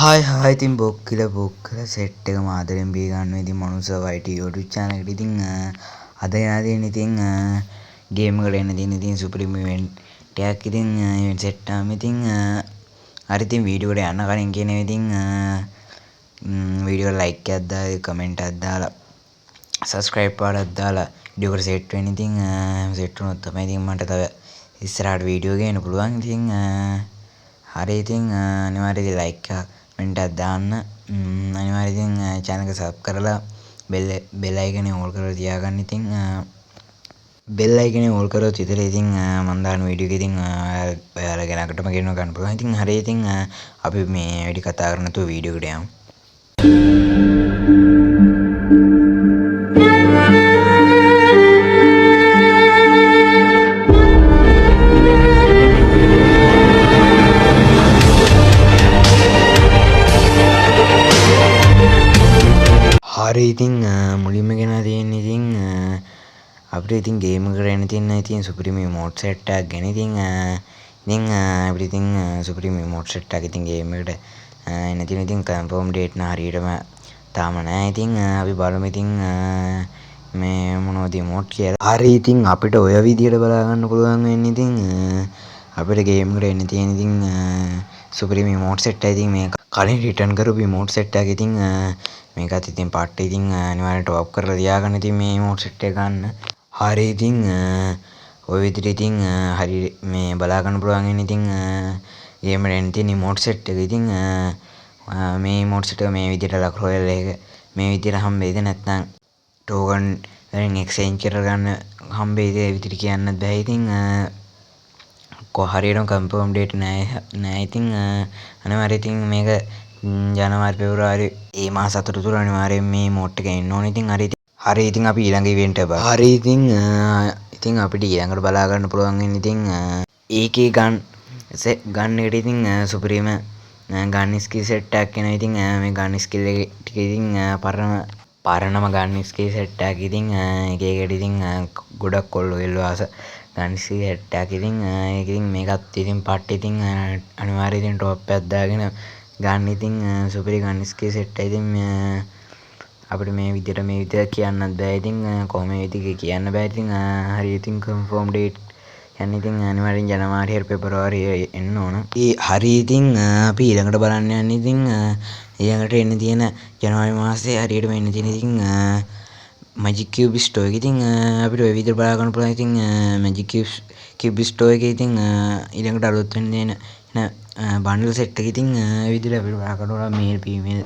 Hi ඉතින් box කියලා set එක මාතරෙන් බී ගන්න ඉතින් මනුස්ස YT YouTube channel එකට ඉතින් අද ගෙනා තියෙන ඉතින් ගේම් එකට එන්න තියෙන ඉතින් සුප්‍රීම ඉවෙන්ට් එකක් ඉතින් ඉවෙන්ට් සෙට් එකම ඉතින් හරි ඉතින් වීඩියෝ එකට යන්න කලින් කියන ඉතින් වීඩියෝ ලයික් එකක් දාලා කමෙන්ට් එකක් දාලා සබ්ස්ක්‍රයිබ් පාඩක් දාලා වීඩියෝ එකට සෙට් වෙන්න ඉතින් සෙට් වුණොත් තමයි ඉතින් මට තව ඉස්සරහට වීඩියෝ ගේන්න පුළුවන් ඉතින් හරි ඉතින් අනිවාර්යයෙන් ලයික් එකක් කමෙන්ට් එකක් දාන්න අනිවාර්යයෙන් channel එක සබ් කරලා බෙල් අයිකනේ ඕල් කරලා තියාගන්න ඉතින් බෙල් අයිකනේ ඕල් කරොත් විතරයි ඉතින් මම දාන වීඩියෝ එක ඉතින් ඔයාලා ගෙනකටම ගෙනව ගන්න පුළුවන් ඉතින් හරි ඉතින් අපි මේ වැඩි කතා කරන්න නැතුව වීඩියෝ එකට යමු හරි ඉතින් මුලින්ම ගෙනා තියෙන්නේ ඉතින් අපිට ඉතින් ගේම් එකට එන්න තියෙන ඉතින් සුප්‍රීම ඉමෝට් සෙට් එකක් ගැන ඉතින් අපිට ඉතින් සුප්‍රීම ඉමෝට් සෙට් එකක් ඉතින් ගේම් එකට එන්න තියෙන ඉතින් කන්ෆර්ම් ඩේට් නා හරියටම තාම නැහැ ඉතින් අපි බලමු ඉතින් මේ මොනවද ඉමෝට් කියලා හරි ඉතින් අපිට ඔය විදියට බලා ගන්න පුළුවන් වෙන්නේ ඉතින් අපිට ගේම් එකට එන්න තියෙන ඉතින් සුප්‍රීම ඉමෝට් සෙට් එක ඉතින් මේ කලින් රිටර්න් කරපු ඉමෝට් සෙට් එකක් ඉතින් මේකත් ඉතින් පාට් ඉතින් අනිවාර්යෙන් ටොප් අප් කරලා තියාගන්න ඉතින් මේ ඉමෝට් සෙට් එක ගන්න. හරි ඉතින් ඔය විදිහට ඉතින් හරි මේ බලා ගන්න පුළුවන් වෙන ඉතින් ගේම් එකේ එන්න තියෙන ඉමෝට් සෙට් එක ඉතින් මේ ඉමෝට් සෙට් එක මේ විදිහට ලක් රොයල් එක මේ විදිහට හම්බෙයිද නැත්නම් ටෝකන් වලින් එක්ස්චේන්ජ් කරගන්න හම්බෙයිද ඒ විදිහට කියන්නත් බෑ ඉතින් හරියටම කන්ෆර්ම් ඩේට් නෑ ඉතින් අනිවාර්යයෙන් ඉතින් මේක ජනවාරි පෙබරවාරි ඒ මාස අතර තුර අනිවාර්යයෙන් මේ මෝඩ් එක එන්න ඕනේ ඉතින් හරි ඉතින් අපි ඊළඟ ඉවෙන්ට් එක බලමු හරි ඉතින් අපිට ඊළඟට බලා ගන්න පුළුවන් වෙන්නේ ඉතින් ඒකේ ගන් එකට ඉතින් සුප්‍රීම ගන් ස්කිල් සෙට් එකක් එනවා ඉතින් මේ ගන් ස්කිල් එක ටික ඉතින් පරණම ගන් ස්කිල් සෙට් එකක් ඉතින් එක එකට ඉතින් ගොඩක් කොල්ලෝ එල්වාස ගන් ස්කිල් සෙට් එකක් ඉතින් ඒක ඉතින් මේකත් ඉතින් පට්ට ඉතින් අනිවාර්යයෙන් ඉතින් ටොප් එකක් දාගෙන ගන්න ඉතින් සුපිරි ගන් ස්කිල් සෙට් එක ඉතින් අපිට මේ විදිහට කියන්නත් බෑ ඉතින් කොහොම වේවිද කියන්න බෑ ඉතින් හරි ඉතින් කන්ෆර්ම් ඩේට් යන්නේ ඉතින් අනිවාර්යෙන් ජනවාරි හරි පෙබරවාරි එන්න ඕන. හරි ඉතින් අපි ඊළඟට බලන්න යන්නේ ඉතින් ඊළඟට එන්න තියෙන ජනවාරි මාසේ හරියටම එන්න තියෙන ඉතින් මැජික් කියුබ් ස්ටෝර් එක ඉතින් අපිට ඔය විදිහට බලා ගන්න පුළුවන් ඉතින් මැජික් කියුබ් ස්ටෝර් එකේ ඉතින් ඊළඟට අලුත් වෙන්න දෙන බන්ඩල් සෙට් එක ඉතින් ඒ විදිහට අපිට බලා ගන්න පුළුවන් මේල් ෆීමේල්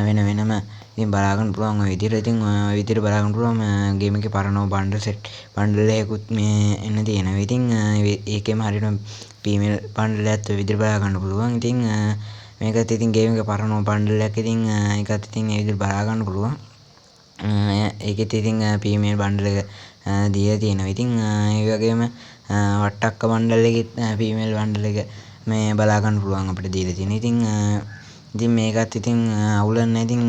වෙනම ඉතින් බලා ගන්න පුළුවන් ඔය විදිහට ඉතින් ඔය විදිහට බලා ගන්න පුළුවන් ගේම් එකේ පරණව බන්ඩල් එකකුත් මේ එන්න තියෙනවා ඉතින් ඒකෙම හරියටම ෆීමේල් බන්ඩල් එකත් ඔය විදිහට බලා ගන්න පුළුවන් ඉතින් මේකත් ඉතින් ගේම් එකේ පරණව බන්ඩල් එකක් ඉතින් ඒකත් ඉතින් ඒ විදිහට බලා ගන්න පුළුවන් ඒකෙත් ඉතින් ෆීමේල් බන්ඩල් එක දීලා තියෙනවා ඉතින් ඒ වගේම වට්ටක්ක බන්ඩල් එකෙත් ෆීමේල් බන්ඩල් එක මේ බලා ගන්න පුළුවන් අපිට දීලා තියෙන ඉතින් මේකත් ඉතින් අවුලක් නැහැ ඉතින්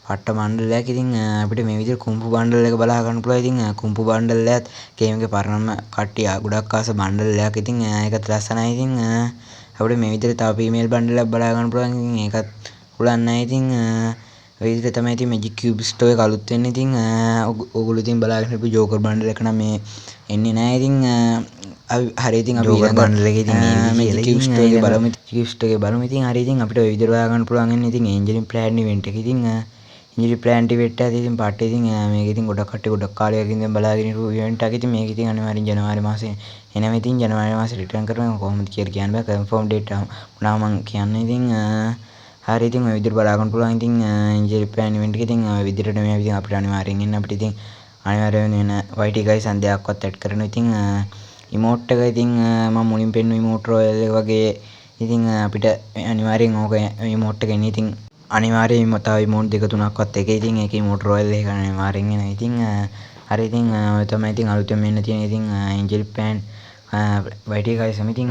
පට්ට බන්ඩල් එකක් ඉතින් අපිට මේ විදිහට කුම්පු බන්ඩල් එක බලා ගන්න පුළුවන් ඉතින් කුම්පු බන්ඩල් එකත් ගේම් එකේ පරණම කට්ටිය ගොඩක් ආස බන්ඩල් එකක් ඉතින් ඒකත් ලස්සනයි ඉතින් අපිට මේ විදිහට තව ෆීමේල් බන්ඩල් එකක් බලා ගන්න පුළුවන් ඉතින් ඒකත් උලක් නැහැ ඉතින් ඔය විදිහට තමයි ඉතින් මැජික් කියුබ් ස්ටෝර් එක අලුත් වෙන්නේ ඉතින් ඕගොල්ලෝ ඉතින් බලාගෙන ඉපු ජෝකර් බන්ඩල් එක නම් මේ එන්නේ නැහැ ඉතින් හරි ඉතින් අපි ඊළඟ බන්ඩල් එකේ ඉතින් මැජික් කියුබ් ස්ටෝර් එක බලමු කියුබ් ස්ටෝර් එක බලමු ඉතින් හරි ඉතින් අපිට ඔය විදිහට බලා ගන්න පුළුවන් වෙන්නේ ඉතින් ඒන්ජලින් ප්ලෑන් ඉවෙන්ට් එක ඉතින් ඒන්ජලින් ප්ලෑන් ඉවෙන්ට් එක ඉතින් පාට ඉතින් මේක ඉතින් ගොඩක් කට්ටිය ගොඩක් කාලයක් ඉඳන් බලාගෙන ඉපු ඉවෙන්ට් එකක් ඉතින් මේක ඉතින් අනිවාර්යෙන් ජනවාරි මාසේ එනවා ඉතින් ජනවාරි මාසේ රිටර්න් කරනවා කොහොමද කියලා කියන්න බෑ කන්ෆර්ම් ඩේට් වුණා මම කියන්නේ ඉතින් හරි ඉතින් ඔය විදිහට බලා ගන්න පුළුවන් ඉතින් ඒන්ජලින් ප්ලෑන් ඉවෙන්ට් එක ඉතින් ඔය විදිහට මේ ඉතින් අපිට අනිවාර්යෙන් එන්න අපිට ඉතින් අනිවාර්යෙන් වෙන YT ගයි සන්ධ්‍යාවක්වත් ඇඩ් කරනවා ඉතින් ඉමෝට් එක ඉතින් මම මුලින් පෙන්නුව ඉමෝට් රොයල් එක වගේ ඉතින් අපිට අනිවාර්යෙන් ඕක ඉමෝට් එක එන්නේ ඉතින් අනිවාර්යෙන් තව ඉමෝට් දෙක තුනක්වත් එකේ ඉතින් ඒක ඉමෝට් රොයල් එක අනිවාර්යෙන් එනවා ඉතින් හරි ඉතින් ඔය තමයි ඉතින් අලුතෙන් එන්න තියෙන ඉතින් ඒන්ජල් ප්ලෑන් YT ගයි සම ඉතින්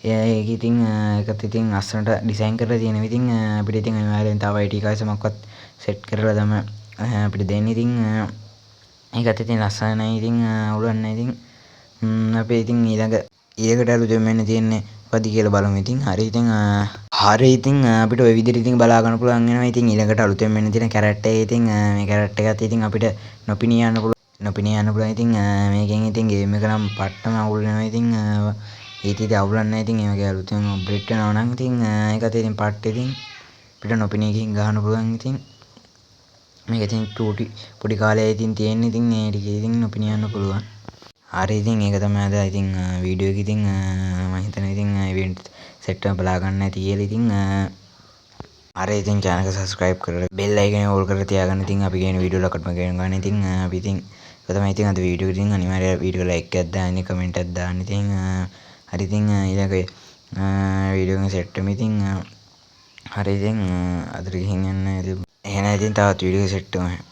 ඒක ඉතින් ඒකත් ඉතින් අස්සනට ඩිසයින් කරලා තියෙනවා ඉතින් අපිට ඉතින් අනිවාර්යෙන් තව YT ගයි සමක්වත් සෙට් කරලා තමයි අපිට දෙන්නේ ඉතින් ඒකත් ඉතින් ලස්සනයි ඉතින් උලක් නැහැ ඉතින් අපි ඉතින් ඊළඟට අලුතෙන් මෙන්න තියෙන්නේ මොකද්ද කියලා බලමු ඉතින් හරි ඉතින් හරි ඉතින් අපිට ඔය විදිහට ඉතින් බලා ගන්න පුළුවන් වෙනවා. ඉතින් ඊළඟට අලුතෙන් මෙන්න තියෙන කැරට් එකේ ඉතින් මේ කැරට් එකත් ඉතින් අපිට නොපිනී යන්න පුළුවන්. ඉතින් මේකෙන් ඉතින් ගේම් එක නම් පට්ටම අවුල් වෙනවා. ඉතින් ඒත් ඉතින් අවුලක් නැහැ. ඉතින් ඒ වගේ අලුතෙන් අප්ඩේට් වෙනවා නම් ඉතින් ඒකත් ඉතින් පට්ට ඉතින් අපිට නොපිනී ගිහින් ගහන්න පුළුවන්. ඉතින් මේක ඉතින් පොඩි කාලේ ඉතින් තියෙන්නේ. ඉතින් මේ ටික ඉතින් නොපිනී යන්න පුළුවන්. හරි ඉතින් ඒක තමයි අද ඉතින් වීඩියෝ එක ඉතින් මම හිතනවා ඉතින් ඉවෙන්ට් සෙට් එක බලා ගන්න ඇති කියලා. ඉතින් හරි ඉතින් channel එක subscribe කරලා bell icon එක all කරලා තියාගන්න. ඉතින් අපි කියන වීඩියෝ ලකටම ගන්න. ඉතින් අපි ඉතින් ඒක තමයි ඉතින් අද වීඩියෝ එක ඉතින් අනිවාර්යයෙන් වීඩියෝ like එකක් දාන්න, comment එකක් දාන්න. ඉතින් හරි ඉතින් ඊළඟ වීඩියෝ එක සෙට් වෙමු. ඉතින් හරි ඉතින් අදට ගිහින් යන්න. එහෙනම් ඉතින් තවත් වීඩියෝ සෙට් වෙමු.